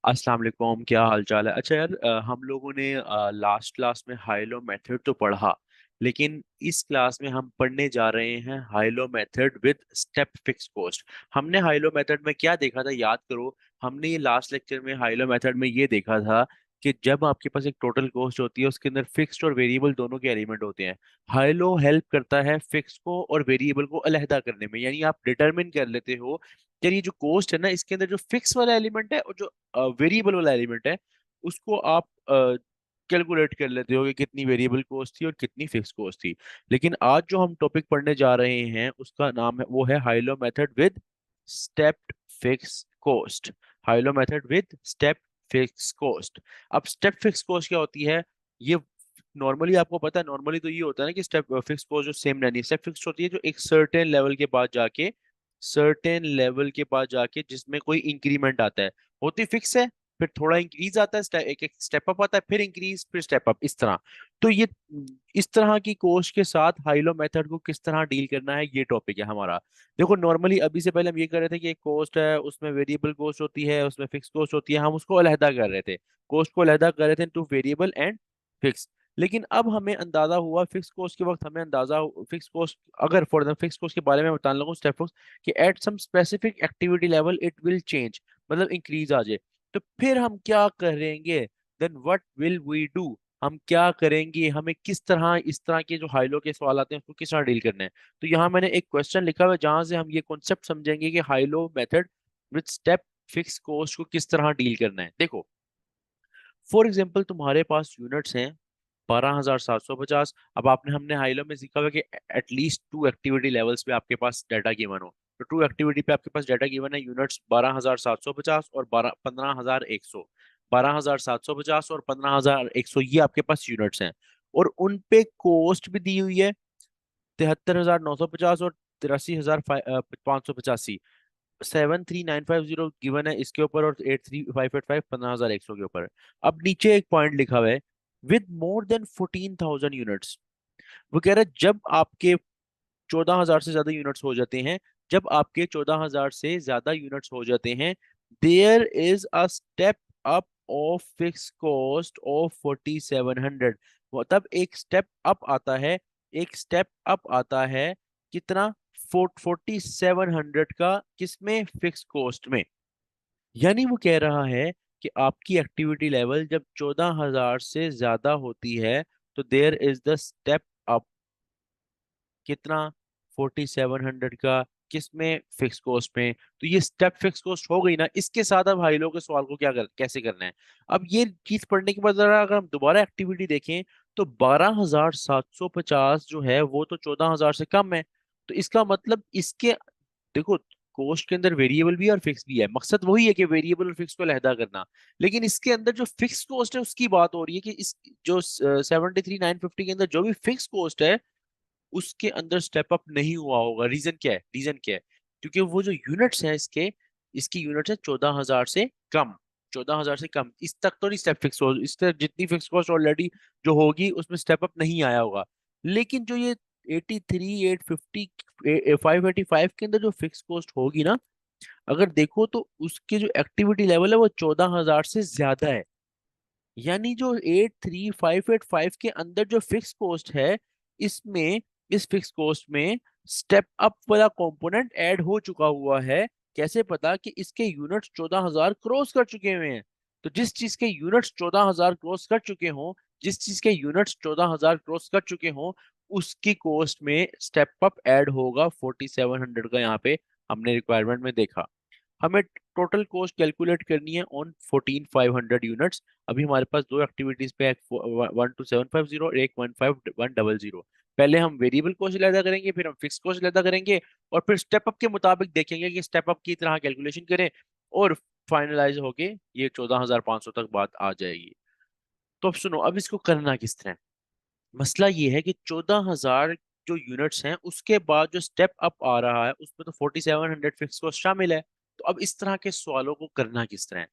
अस्सलाम वालेकुम, क्या हाल चाल है। अच्छा यार, हम लोगों ने लास्ट क्लास में हाइलो मेथड तो पढ़ा, लेकिन इस क्लास में हम पढ़ने जा रहे हैं high-low method with step fix cost. हमने हाइलो मेथड में क्या देखा था, याद करो। हमने ये लास्ट लेक्चर में हाइलो मेथड में ये देखा था कि जब आपके पास एक टोटल कॉस्ट होती है, उसके अंदर फिक्स्ड और वेरिएबल दोनों के एलिमेंट होते हैं। हाइलो हेल्प करता है फिक्स को और वेरिएबल को अलहदा करने में, यानी आप डिटरमिन कर लेते हो यार ये जो कॉस्ट है ना, इसके अंदर जो फिक्स वाला एलिमेंट है और जो वेरिएबल वाला एलिमेंट है, उसको आप कैलकुलेट कर लेते हो कि कितनी वेरिएबल कॉस्ट थी और कितनी फिक्स कॉस्ट थी। लेकिन आज जो हम टॉपिक पढ़ने जा रहे हैं उसका नाम है, वो है high-low method with stepped fix cost. High-low method with step fix cost. अब स्टेप फिक्स कॉस्ट क्या होती है? ये नॉर्मली आपको पता है, नॉर्मली तो ये होता है ना कि स्टेप फिक्स कॉस्ट जो सेम रहनी है। स्टेप फिक्स होती है जो एक सर्टेन लेवल के बाद जाके जिसमें कोई इंक्रीमेंट आता है, होती फिक्स है। फिर थोड़ा इंक्रीज आता है, एक एक स्टेप अप आता है, फिर इंक्रीज, फिर स्टेप अप, इस तरह। तो ये इस तरह की कोर्स के साथ हाइलो मेथड को किस तरह डील करना है, ये टॉपिक है हमारा। देखो, नॉर्मली अभी से पहले हम ये कर रहे थे कि एक कॉस्ट है, उसमें वेरिएबल कॉस्ट होती है, उसमें फिक्स कॉस्ट होती है, हम उसको अलहदा कर रहे थे। कॉस्ट को अलहदा कर रहे थे टू वेरिएबल एंड फिक्स। लेकिन अब हमें अंदाजा हुआ फिक्स कॉस्ट के वक्त, हमें अंदाजा फिक्स कॉस्ट, अगर फॉर द फिक्स कॉस्ट के बारे में बताने लगूं स्टेप कि at some specific activity level it will change, मतलब इंक्रीज आ जाए, तो फिर हम क्या करेंगे? Then what will we do? हम क्या करेंगे? हमें किस तरह इस तरह के जो हाइलो के सवाल आते हैं उसको किस तरह डील करना है? तो यहाँ मैंने एक क्वेश्चन लिखा हुआ है जहां से हम ये कॉन्सेप्ट समझेंगे कि high-low method with step fix cost को किस तरह डील करना है। देखो, फॉर एग्जाम्पल तुम्हारे पास यूनिट्स हैं 12,750। अब आपने हमने हाइलो में सीखा हुआ कि एटलीस्ट टू एक्टिविटी लेवल्स पे आपके पास डाटा गिवन हो। तो टू एक्टिविटी पे आपके पास डाटा गिवन है, यूनिट्स 12,750 और 15,100। 12,750 और 15,100, ये आपके पास यूनिट्स हैं। और उन पे कॉस्ट भी दी हुई है, 73,950 और 83,585। 73,950 गिवन है इसके ऊपर, और 83,585 15,100 के ऊपर। अब नीचे एक पॉइंट लिखा हुआ है, विद मोर देन 14,000 यूनिट्स। वो कह रहा है जब आपके 14,000 से ज्यादा यूनिट्स हो जाते हैं, जब आपके 14,000 से ज्यादा यूनिट्स हो जाते हैं, there is a step up of fix cost of 4,700। मतलब एक स्टेप अप आता है, एक स्टेप अप आता है, कितना? 4,700 का, किसमें? फिक्स कॉस्ट में। यानी वो कह रहा है कि आपकी एक्टिविटी लेवल जब 14,000 से ज्यादा होती है, तो there is the step up, कितना? 4,700 का, किसमें? फिक्स कॉस्ट में। तो ये स्टेप फिक्स कॉस्ट हो गई ना। इसके साथ अब हाई लो के सवाल को कैसे करना है? अब ये चीज पढ़ने के बाद जरा अगर हम दोबारा एक्टिविटी देखें, तो 12,750 जो है वो तो 14,000 से कम है। तो इसका मतलब इसके, देखो, कॉस्ट के अंदर वेरिएबल भी है और फिक्स भी है, मकसद वही है कि वेरिएबल और फिक्स को अलहदा करना। लेकिन इसके अंदर जो फिक्स कॉस्ट है उसकी बात हो रही है कि इस जो 73,950 के अंदर जो भी फिक्स कॉस्ट है, उसके अंदर स्टेप अप नहीं हुआ होगा। रीजन क्या है? रीजन क्या है? क्योंकि वो जो यूनिट्स हैं इसके, इसकी यूनिट्स है 14,000 से कम। 14,000 से कम, इस तक तो नहीं स्टेप फिक्स हो, इस तक जितनी फिक्स कॉस्ट ऑलरेडी जो होगी उसमें स्टेप अप नहीं आया होगा। लेकिन जो ये 83, 850, 585 के अंदर जो फिक्स कॉस्ट होगी ना, अगर देखो तो उसके जो एक्टिविटी लेवल है वो 14,000 से ज्यादा है। यानी जो 83,585 के अंदर जो फिक्स कॉस्ट है, इसमें, इस फिक्स कॉस्ट में स्टेप अप वाला कंपोनेंट ऐड हो चुका हुआ है। कैसे पता? कि इसके यूनिट्स 14,000 क्रॉस कर चुके हुए हैं। तो जिस चीज के यूनिट्स 14,000 क्रॉस कर चुके हों, जिस चीज के यूनिट्स 14,000 क्रॉस कर चुके हों, उसकी कॉस्ट में स्टेप अप ऐड होगा 4,700 का। यहाँ पे हमने रिक्वायरमेंट में देखा। हमें टोटल कॉस्ट कैलकुलेट करनी है ऑन 14,500 यूनिट्स। अभी हमारे पास दो एक्टिविटीज पे, एक 12,750 और एक 15,100। पहले हम वेरिएबल कॉस्ट अदा करेंगे, फिर हम फिक्स कॉस्ट अदा करेंगे, और फिर स्टेप अप के मुताबिक देखेंगे कि स्टेप अप की तरह कैलकुलेशन करें, और फाइनलाइज होके ये 14,500 तक बात आ जाएगी। तो अब सुनो, अब इसको करना किस तरह है। मसला ये है कि 14,000 जो यूनिट्स हैं उसके बाद जो स्टेप अप आ रहा है उसमें तो 4,700 फिक्स कॉस्ट शामिल है। तो अब इस तरह के सवालों को करना किस तरह है,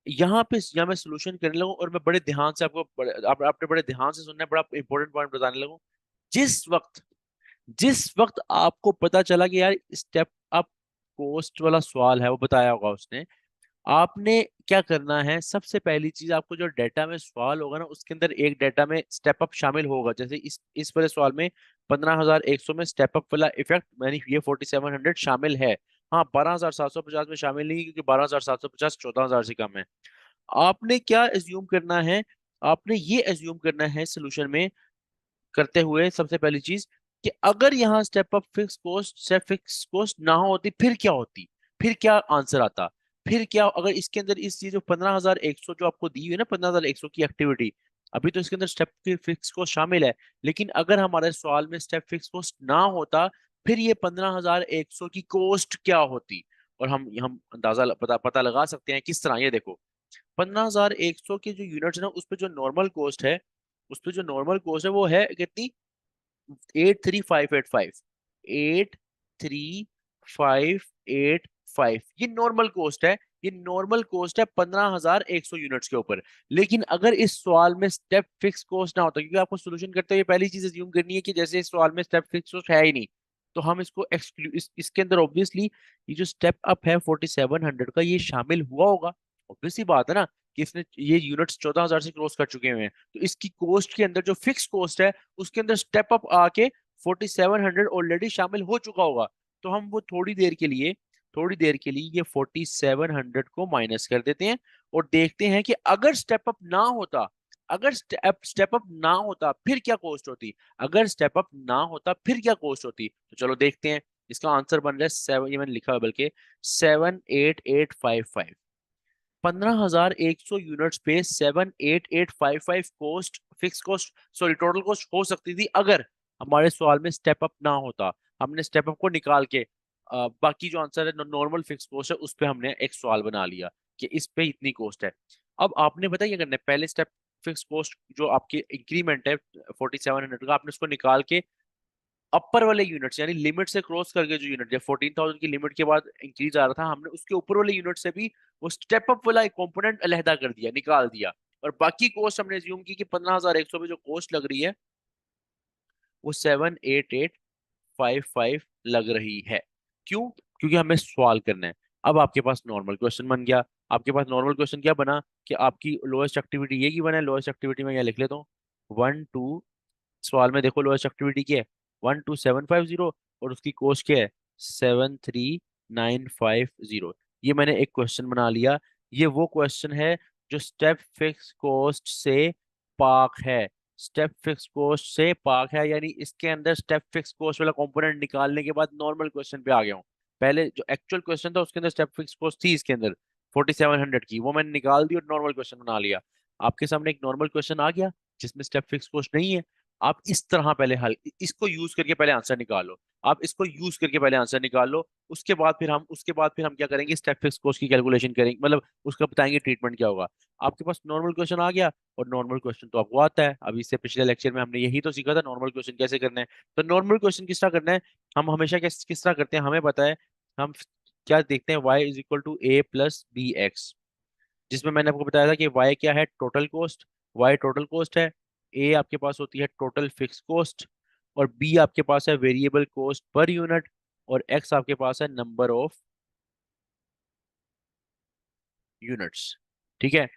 यहाँ मैं सोल्यूशन करने लगूँ, और मैं बड़े ध्यान से आपने बड़े ध्यान से सुनना है, बड़ा इंपॉर्टेंट पॉइंट बताने लगूँ। जिस वक्त आपको पता चला कि यार स्टेप अप कॉस्ट वाला सवाल है, वो बताया होगा उसने, आपने क्या करना है, सबसे पहली चीज आपको जो डाटा में सवाल होगा ना उसके अंदर एक डाटा में स्टेप अप शामिल होगा। जैसे इस वाले सवाल में 15,100 में स्टेप अप वाला इफेक्ट यानी ये 4700 शामिल है। हाँ, 12,750 में शामिल नहीं है, क्योंकि 12,750 14,000 से कम है। आपने क्या एज्यूम करना है, आपने ये एज्यूम करना है सोल्यूशन में करते हुए सबसे पहली चीज कि अगर यहाँ स्टेप फिक्स कॉस्ट ना होती फिर क्या होती, फिर क्या आंसर आता, फिर क्या अगर इसके अंदर इस चीज जो 15,100 जो आपको दी हुई है ना, 15,100 की एक्टिविटी, अभी तो इसके अंदर स्टेप फिक्स कॉस्ट शामिल है, लेकिन अगर हमारे सवाल में स्टेप फिक्स कॉस्ट ना होता फिर ये 15,100 की कॉस्ट क्या होती। और हम अंदाजा पता लगा सकते हैं किस तरह, ये देखो 15,100 के जो यूनिट्स है ना उस पे जो नॉर्मल कॉस्ट है, उस पे जो नॉर्मल कॉस्ट है वो है कितनी, 83,585, 83,585, ये नॉर्मल कॉस्ट है। ये नॉर्मल कॉस्ट है 15,100 यूनिट्स के ऊपर। लेकिन अगर इस सवाल में स्टेप फिक्स कॉस्ट ना होता, क्योंकि आपको सोल्यूशन करते हुए पहली चीज अज्यूम करनी है कि जैसे इस सवाल में स्टेप फिक्स कॉस्ट है ही नहीं, तो हम इसको एक्सक्लूड इसके अंदर ऑब्वियसली ये जो स्टेप अप है 4700 का ये शामिल हुआ होगा। ऑब्वियस सी बात है ना कि इसने ये यूनिट्स 14,000 से क्रॉस कर चुके हैं, तो इसकी कॉस्ट के अंदर जो फिक्स कॉस्ट है उसके अंदर स्टेप अप आके 4700 ऑलरेडी शामिल हो चुका होगा। तो हम वो थोड़ी देर के लिए ये 4700 को माइनस कर देते हैं और देखते हैं कि अगर स्टेप अप ना होता, अगर स्टेप अप ना होता फिर क्या कॉस्ट होती, अगर स्टेप अप ना होता फिर क्या कॉस्ट होती। तो चलो देखते हैं। इसका आंसर बन रहा है सेवन, ये मैंने लिखा है बल्कि 78855। 15,100 यूनिट्स पे 78855 cost, fix cost sorry total cost हो सकती थी अगर हमारे सवाल में स्टेप अप ना होता। हमने स्टेप अप को निकाल के बाकी जो आंसर है नॉर्मल फिक्स कॉस्ट है उस पे हमने एक सवाल बना लिया कि इस पे इतनी कॉस्ट है। अब आपने बताइए करना है पहले स्टेप फिक्स कॉस्ट जो आपकी इंक्रीमेंट है 4700 का, आपने उसको निकाल के अपर वाले यूनिट्स यानी लिमिट से क्रॉस करके जो यूनिट जब 14,000 की लिमिट के बाद इंक्रीज आ रहा था, हमने उसके ऊपर वाले यूनिट से भी वो स्टेप अप वाला एक कंपोनेंट अलहदा कर दिया, निकाल दिया। और बाकी कॉस्ट हमने एज्यूम की कि 15,100 पे जो कॉस्ट लग रही है वो 78855 लग रही है। क्यों? क्योंकि हमें सवाल करना है। अब आपके पास नॉर्मल क्वेश्चन बन गया। आपके पास नॉर्मल क्वेश्चन क्या बना कि आपकी लोएस्ट एक्टिविटी ये की बना है, लोएस्ट एक्टिविटी में क्या लिख लेता हूँ, 1 2, सवाल में देखो लोएस्ट एक्टिविटी क्या है, 12750, और उसकी कॉस्ट क्या है 73,950। ये मैंने एक क्वेश्चन बना लिया। ये वो क्वेश्चन है जो स्टेप फिक्स कॉस्ट से पाक है, स्टेप फिक्स कॉस्ट से पाक है, यानी इसके अंदर स्टेप फिक्स कॉस्ट वाला कंपोनेंट निकालने के बाद नॉर्मल क्वेश्चन पे आ गया हूँ। पहले जो एक्चुअल क्वेश्चन था उसके अंदर स्टेप फिक्स कॉस्ट थी इसके अंदर 4700 की, वो मैंने निकाल दी और नॉर्मल क्वेश्चन बना लिया। आपके सामने एक नॉर्मल क्वेश्चन आ गया जिसमें स्टेप फिक्स कॉस्ट नहीं है। आप इस तरह पहले हल इसको यूज करके पहले आंसर निकालो, आप इसको यूज करके पहले आंसर निकाल लो। उसके बाद फिर हम क्या करेंगे, स्टेप फिक्स कॉस्ट की कैलकुलेशन करेंगे, मतलब उसका बताएंगे ट्रीटमेंट क्या होगा। आपके पास नॉर्मल क्वेश्चन आ गया, और नॉर्मल क्वेश्चन तो आपको आता है, अभी इससे पिछले लेक्चर में हमने यही तो सीखा था नॉर्मल क्वेश्चन कैसे करना है। तो नॉर्मल क्वेश्चन किस तरह करना है, हम हमेशा किस तरह करते हैं हमें पता है। हम क्या देखते हैं, y is equal to a plus b x, जिसमें मैंने आपको बताया था कि y क्या है, total cost, y total cost है, a आपके पास होती है टोटल फिक्स कॉस्ट, और b आपके पास है वेरिएबल कॉस्ट पर यूनिट, और x आपके पास है नंबर ऑफ यूनिट्स। ठीक है,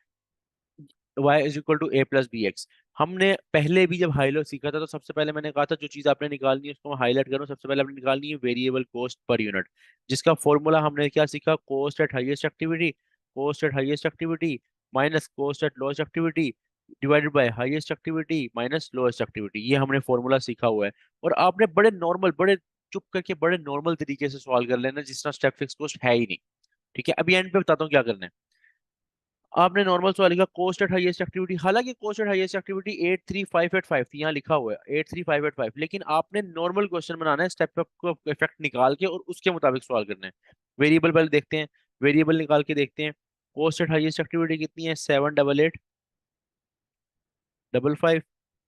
y is equal to a plus b x. हमने पहले भी जब हाईलाइट सीखा था तो सबसे पहले मैंने कहा था जो चीज आपने निकालनी है उसको मैं हाईलाइट करूँ, सबसे पहले आपने निकालनी है वेरिएबल कॉस्ट पर यूनिट, जिसका फॉर्मूला हमने क्या सीखा, cost at highest activity, cost at highest activity minus cost at lowest activity divided by highest activity minus lowest activity, ये हमने फॉर्मूला सीखा हुआ है। और आपने बड़े चुप करके बड़े नॉर्मल तरीके से सॉल्व कर लेना जिस तरह स्टेप फिक्स कॉस्ट है ही नहीं। ठीक है, अभी एंड पे बताता हूँ क्या करना है। आपने नॉर्मल सवाल लिखा कोस्ट एट हाईएस्ट एक्टिविटी, हालांकि कोस्ट एट हाईएस्ट एक्टिविटी 83585 थी, यहाँ लिखा हुआ है 83585, लेकिन आपने नॉर्मल क्वेश्चन बनाना है, स्टेप अप इफेक्ट निकाल के और उसके मुताबिक सवाल करना है। वेरिएबल पहले देखते हैं, वेरिएबल निकाल के देखते हैं। कोस्ट एट हाईएस्ट एक्टिविटी कितनी है, 78855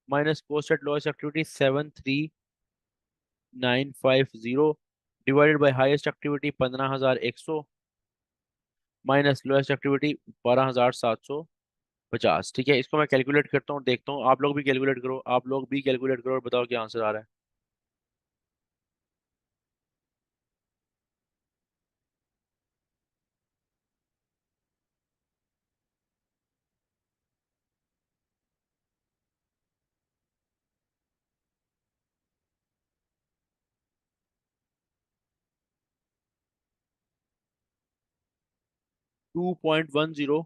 minus cost at lowest activity 73,950 divided by highest activity 15,100 minus lowest activity 12,750। ठीक है, इसको मैं कैलकुलेट करता हूँ, देखता हूँ, आप लोग भी कैलकुलेट करो, आप लोग भी कैलकुलेट करो और बताओ क्या आंसर आ रहा है। 2.10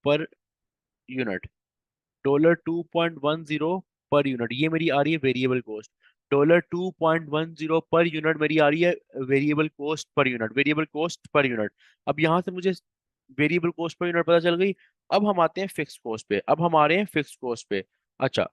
पर यूनिट, $2.10 पर यूनिट, ये मेरी आ रही है वेरिएबल कॉस्ट। $2.10 पर यूनिट मेरी आ रही है variable cost per unit, variable cost per unit. अब यहां से मुझे वेरिएबल कॉस्ट पर यूनिट पता चल गई। अब हम आते हैं फिक्स कॉस्ट पे, अब हम आ रहे हैं फिक्स कॉस्ट पे। अच्छा,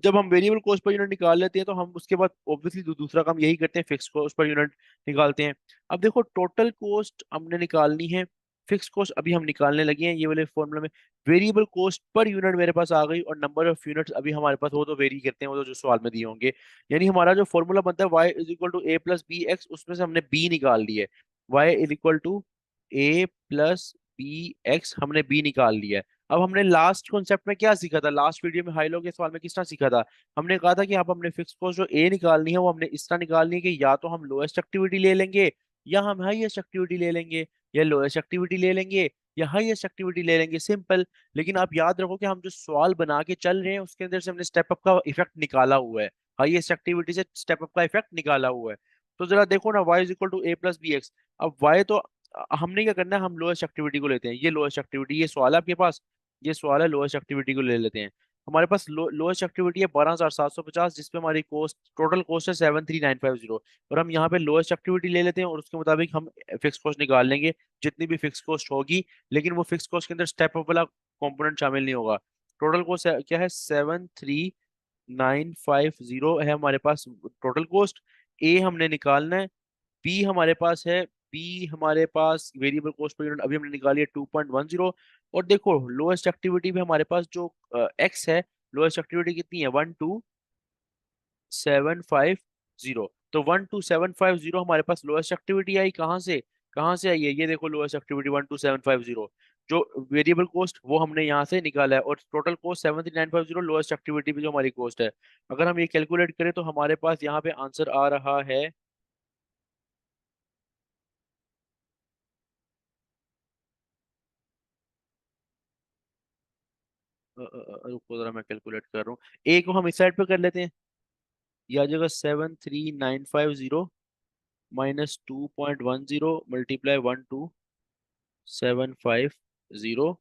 जब हम वेरिएबल कॉस्ट पर यूनिट निकाल लेते हैं तो हम उसके बाद ऑब्वियसली दूसरा काम यही करते हैं, फिक्स कॉस्ट पर यूनिट निकालते हैं। अब देखो टोटल कॉस्ट हमने निकालनी है, फिक्स कॉस्ट अभी हम निकालने लगे हैं ये वाले फॉर्मूला में। वेरिएबल कॉस्ट पर यूनिट मेरे पास आ गई, और नंबर ऑफ यूनिट्स अभी हमारे पास वो तो वेरी करते हैं, वो तो जो सवाल में दिए होंगे। यानी हमारा जो फॉर्मूला बनता है y is equal to a plus b x, उसमें से हमने b निकाल ली है। y is equal to a plus b x, हमने b निकाल लिया है। अब हमने लास्ट कॉन्सेप्ट में क्या सीखा था, लास्ट वीडियो में हाई लो के सवाल में किस तरह सीखा था? हमने कहा था कि आप हमने फिक्स कॉस्ट जो ए निकालनी है वो हमने इस तरह निकालनी है कि या तो हम लोएस्ट एक्टिविटी ले लेंगे, या हम हाईएस्ट एक्टिविटी ले लेंगे, या लोएस्ट एक्टिविटी ले लेंगे, या हाईएस्ट एक्टिविटी ले लेंगे, सिंपल। लेकिन आप याद रखो कि हम जो सवाल बना के चल रहे हैं उसके अंदर से हमने स्टेप अप का इफेक्ट निकाला हुआ है, हाईएस्ट एक्टिविटी से स्टेप अप का इफेक्ट निकाला हुआ है। तो जरा देखो ना, y is equal to a plus b x. अब y तो हमने क्या करना है, हम लोएस्ट एक्टिविटी को लेते हैं, ये लोएस्ट एक्टिविटी, ये सवाल है आपके पास, ये सवाल है, लोएस्ट एक्टिविटी को ले लेते हैं। हमारे पास लोएस्ट एक्टिविटी है 12,750, जिसपे हमारी कॉस्ट, टोटल कॉस्ट है 73950, और हम यहाँ पे लोएस्ट एक्टिविटी ले लेते हैं और उसके मुताबिक हम फिक्स कॉस्ट निकाल लेंगे जितनी भी फिक्स कॉस्ट होगी। लेकिन वो फिक्स कॉस्ट के अंदर स्टेप अप वाला कंपोनेंट शामिल नहीं होगा। टोटल कॉस्ट क्या है, 73950 है हमारे पास टोटल कॉस्ट। ए हमने निकालना है, बी हमारे पास है, बी हमारे पास वेरिएबल कॉस्ट पर यूनिट अभी हमने निकाली है 2.10। और देखो लोएस्ट एक्टिविटी में हमारे पास जो एक्स है, लोएस्ट एक्टिविटी कितनी है, 12750। तो 12750 हमारे पास लोएस्ट एक्टिविटी आई, कहाँ से, कहाँ से आई है, ये देखो लोएस्ट एक्टिविटी 12750। जो वेरिएबल कॉस्ट वो हमने यहाँ से निकाला है, और टोटल कॉस्ट 73950 लोएस्ट एक्टिविटी पे जो हमारी कॉस्ट है। अगर हम ये कैलकुलेट करें तो हमारे पास यहाँ पे आंसर आ रहा है, रुको जरा मैं कैलकुलेट कर रहा हूँ। ए को हम इस साइड पे कर लेते हैं, यह आ जाएगा 73950 -2.10 मल्टीप्लाई 12750।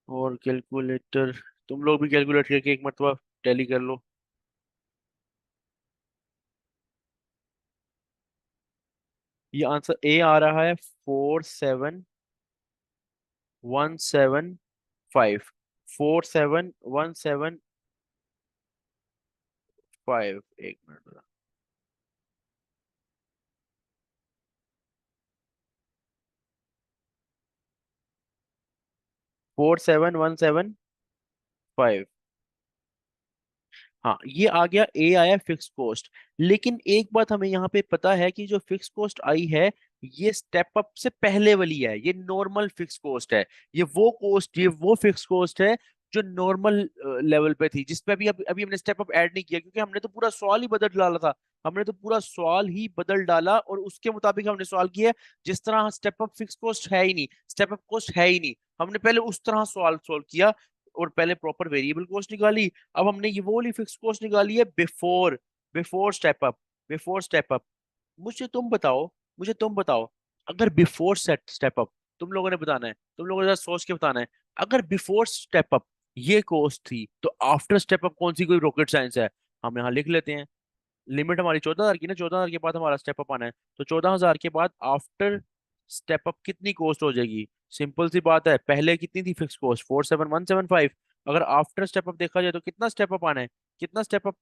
और कैलकुलेटर, तुम लोग भी कैलकुलेट करके एक मरतबा टैली कर लो। ये आंसर ए आ रहा है 47175, 47175। एक मिनट, 47175। हाँ, ये आ गया, ए आया फिक्स कॉस्ट। लेकिन एक बात हमें यहाँ पे पता है कि जो फिक्स कॉस्ट आई है ये स्टेप अप से पहले वाली है, ये नॉर्मल फिक्स कॉस्ट है। ये वो फिक्स कॉस्ट है जो नॉर्मल लेवल पे थी, जिसपे अभी अभी अभी हमने स्टेप अप ऐड नहीं किया, क्योंकि हमने तो पूरा सवाल ही बदल डाला था। हमने तो पूरा सवाल ही बदल डाला और उसके मुताबिक हमने सवाल किया। जिस तरह स्टेप अप फिक्स कॉस्ट है ही नहीं, स्टेप अप कॉस्ट है ही नहीं, हमने पहले उस तरह सवाल सोल्व किया और पहले प्रॉपर वेरिएबल कॉस्ट निकाली। अब हमने ये वो वाली फिक्स कॉस्ट निकाली है before, before step up, before step up. मुझे तुम बताओ, मुझे तुम बताओ, अगर बिफोर सेट स्टेप अप, तुम लोगों ने बताना है, तुम लोगों ने जरा सोच के बताना है, अगर बिफोर स्टेप अप ये कॉस्ट थी तो आफ्टर स्टेप अप कौन सी कोई रॉकेट साइंस है? हम यहाँ लिख लेते हैं। लिमिट हमारी 14,000 की ना, 14,000 के बाद हमारा स्टेप अप आना है, तो 14,000 के बाद आफ्टर स्टेप अप कितनी कॉस्ट हो जाएगी? सिंपल सी बात है, पहले कितनी थी फिक्स कॉस्ट, 47175। अगर आफ्टर स्टेप अप देखा जाए तो कितना स्टेप अप आना है, कितना स्टेप अप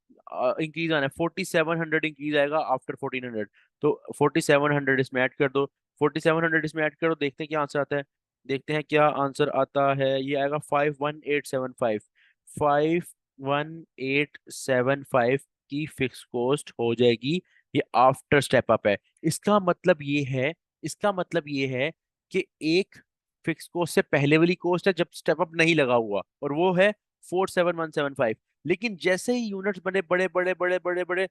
इंक्रीज आना है, 4700 इंक्रीज आएगा आफ्टर 1400। तो 4700 इसमें ऐड कर दो, 4700 इसमें ऐड करो, देखते हैं क्या आंसर आता है। देखते हैं क्या आंसर आता है, ये आएगा 51875। 51875 की फिक्स कॉस्ट हो जाएगी, ये आफ्टर स्टेप अप है। इसका मतलब ये है, इसका मतलब ये है कि एक फिक्स कॉस्ट से पहले वाली कॉस्ट है जब स्टेप अप नहीं लगा हुआ, और वो है 47175। लेकिन जैसे ही यूनिट्स बने बड़े बड़े बड़े बड़े बड़े,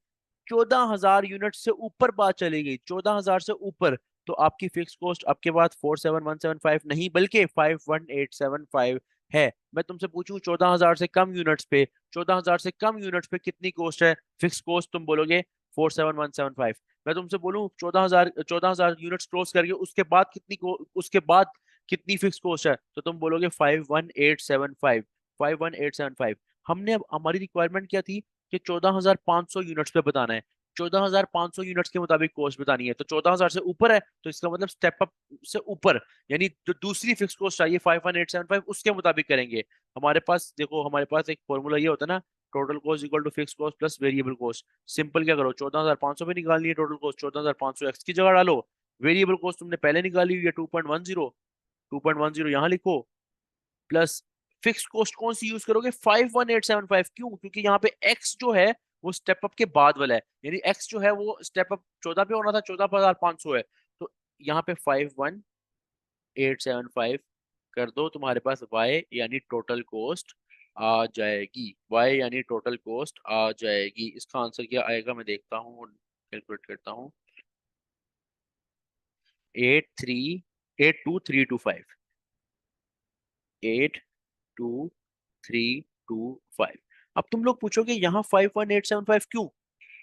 14,000 यूनिट से ऊपर बात चली गई, 14,000 से ऊपर, तो आपकी फिक्स कॉस्ट आपके पास 47175 नहीं बल्कि 51875 है। मैं तुमसे पूछूं 14,000 से कम यूनिट्स पे, 14,000 से कम यूनिट्स पे कितनी कॉस्ट है फिक्स कॉस्ट, तुम बोलोगे 47175। मैं तुमसे बोलूं 14,000 यूनिट्स क्रॉस करके उसके बाद उसके बाद कितनी फिक्स कॉस्ट है, तो तुम बोलोगे 51875। 51875। हमने अब हमारी रिक्वायरमेंट क्या थी कि 14,500 यूनिट्स पे बताना है। 14,500 यूनिट्स के मुताबिक कॉस्ट बतानी है, तो 14,000 से ऊपर है तो इसका मतलब स्टेप अप से ऊपर, यानी जो दूसरी फिक्स कॉस्ट चाहिए 51875 उसके मुताबिक करेंगे। हमारे पास देखो, हमारे पास एक फॉर्मूला ये होता है ना, total cost equal to fix cost plus variable cost. Simple क्या करो, 14,500 पे निकालनी है टोटल कॉस्ट, 14,500 एक्स की जगह डालो, वेरिएबल कॉस्ट तुमने पहले निकाली हुई है 2.10, 2.10 यहाँ लिखो, प्लस फिक्स कॉस्ट कौन सी यूज करोगे, 51875। क्यों? क्योंकि यहाँ पे एक्स जो है वो स्टेप अप के बाद वाला है, यानी एक्स जो है वो स्टेप अप 14 पे होना था, 14,500 है, तो यहाँ पे 51875 कर दो, तुम्हारे पास वाई यानी टोटल कॉस्ट आ जाएगी। वाई यानी टोटल कॉस्ट आ जाएगी। इसका आंसर क्या आएगा मैं देखता हूँ, कैलकुलेट करता हूँ। 8382325। 82325। अब तुम लोग पूछोगे यहाँ 51875 क्यों,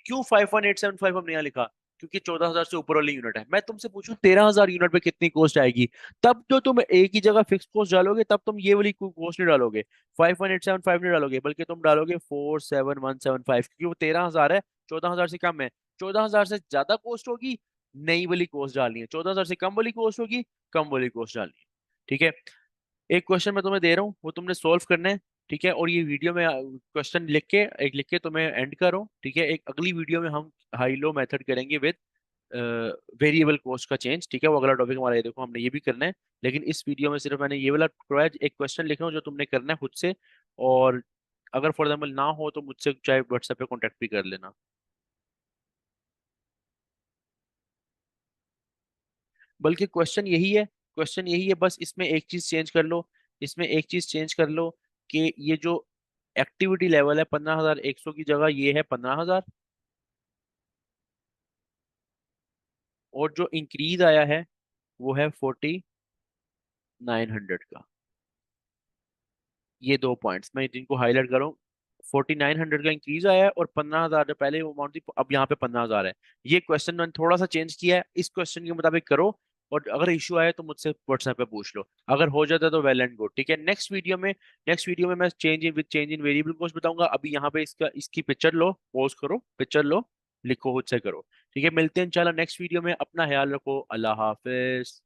क्यों 51875 हमने यहाँ लिखा? क्योंकि 14,000 से ऊपर वाली यूनिट है। मैं तुमसे पूछूं 13,000 यूनिट पे कितनी कॉस्ट आएगी, तब जो तुम एक ही जगह फिक्स कॉस्ट डालोगे तब तुम ये वाली कॉस्ट नहीं डालोगे, 51875 नहीं डालोगे, बल्कि तुम डालोगे 47175, क्योंकि वो 13,000 है, 14,000 से कम है। 14,000 से ज्यादा कॉस्ट होगी, नई वाली कॉस्ट डालनी है, 14,000 से कम वाली कॉस्ट होगी, कम वाली कॉस्ट डालनी है। ठीक है, एक क्वेश्चन मैं तुम्हें दे रहा हूँ वो तुमने सोल्व करना है। ठीक है, और ये वीडियो में क्वेश्चन लिख के तुम्हें एंड करो। ठीक है, एक अगली वीडियो में हम हाई लो मेथड करेंगे विद वेरिएबल कॉस्ट का चेंज। ठीक है, वो अगला टॉपिक हमारा, ये देखो हमने ये भी करना है, लेकिन इस वीडियो में सिर्फ मैंने ये वाला करवाया। एक क्वेश्चन लिख रहा हूँ जो तुमने करना है खुद से, और अगर फॉर एग्जाम्पल ना हो तो मुझसे चाहे व्हाट्सएप पे कॉन्टेक्ट भी कर लेना। बल्कि क्वेश्चन यही है, बस इसमें एक चीज चेंज कर लो, इसमें एक चीज चेंज कर लो कि ये जो एक्टिविटी लेवल है 15,100 की जगह ये है 15,000, और जो इंक्रीज आया है वो है 4,900 का। ये दो पॉइंट्स मैं जिनको हाईलाइट करूँ, 4,900 का इंक्रीज आया है, और 15,000 पहले वो अमाउंट थी, अब यहाँ पे 15,000 है। ये क्वेश्चन मैंने थोड़ा सा चेंज किया है, इस क्वेश्चन के मुताबिक करो, और अगर इशू आए तो मुझसे व्हाट्सएप पे पूछ लो, अगर हो जाता है तो वेल एंड गुड। ठीक है, नेक्स्ट वीडियो में मैं चेंज इन वेरिएबल कॉस्ट बताऊंगा। अभी यहाँ पे इसकी पिक्चर लो, पॉज करो, पिक्चर लो, लिखो, खुद से करो। ठीक है, मिलते हैं इंशाल्लाह नेक्स्ट वीडियो में। अपना ख्याल रखो, अल्लाह हाफिज।